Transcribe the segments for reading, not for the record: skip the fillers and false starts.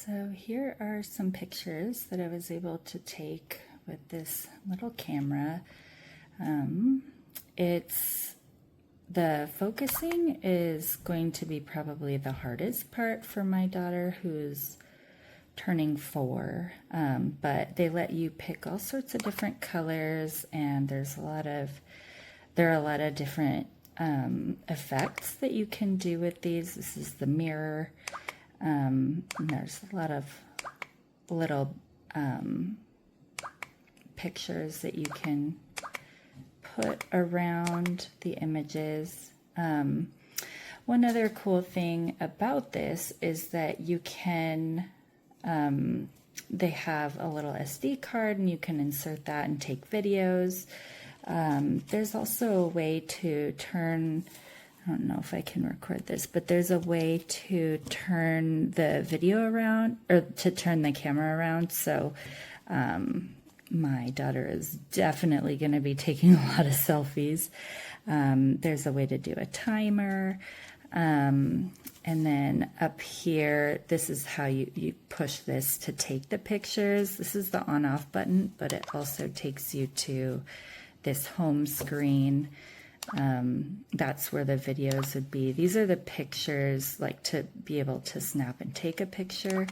So here are some pictures that I was able to take with this little camera. The focusing is going to be probably the hardest part for my daughter who's turning 4, but they let you pick all sorts of different colors, and there are a lot of different effects that you can do with these. This is the mirror. And there's a lot of little pictures that you can put around the images. One other cool thing about this is that you can, they have a little SD card and you can insert that and take videos. There's also a way to turn, I don't know if I can record this, but there's a way to turn the video around, or to turn the camera around. So my daughter is definitely going to be taking a lot of selfies. There's a way to do a timer. And then up here, this is how you push this to take the pictures. This is the on-off button, but it also takes you to this home screen. That's where the videos would be. These are the pictures, like to be able to snap and take a picture.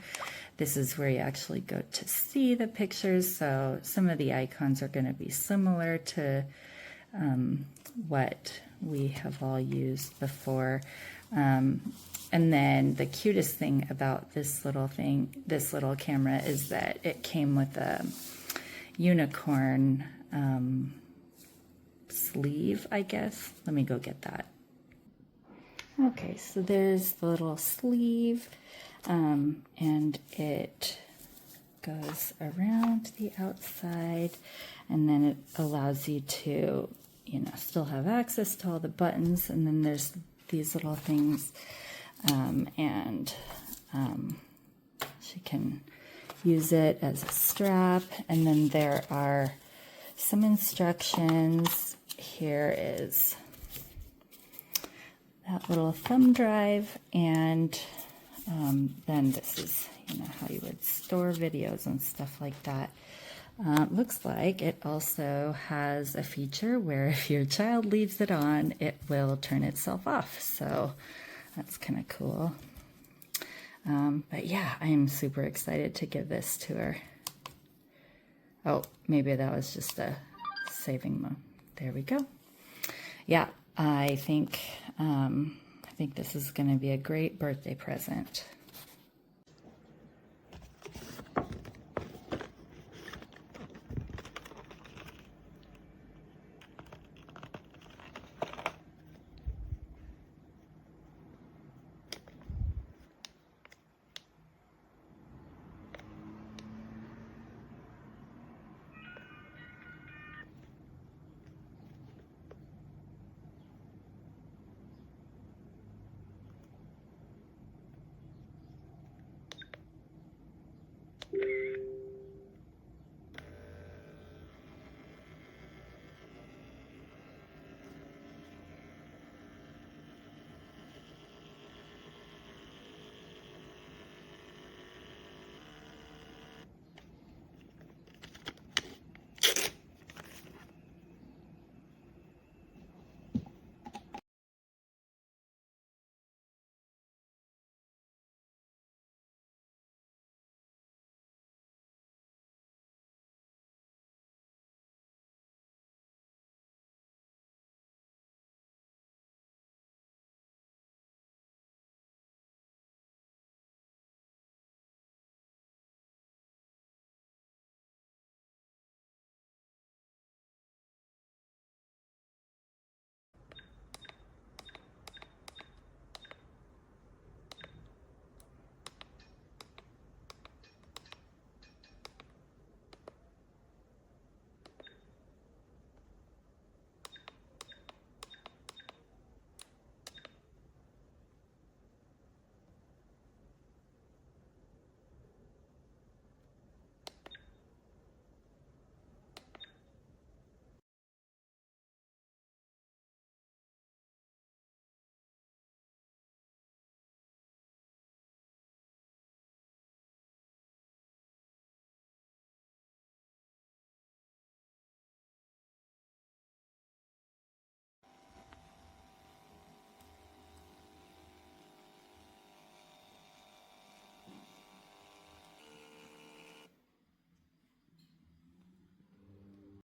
This is where you actually go to see the pictures. So some of the icons are going to be similar to what we have all used before. And then the cutest thing about this little camera is that it came with a unicorn sleeve, I guess. Let me go get that. Okay, so there's the little sleeve, and it goes around the outside, and then it allows you to, still have access to all the buttons, and then there's these little things, and she can use it as a strap, and then there are some instructions. Here is that little thumb drive, and then this is, how you would store videos and stuff like that. Looks like it also has a feature where if your child leaves it on, it will turn itself off. So that's kind of cool. But yeah, I'm super excited to give this to her. Oh, maybe that was just a saving mode. There we go. Yeah, I think this is going to be a great birthday present.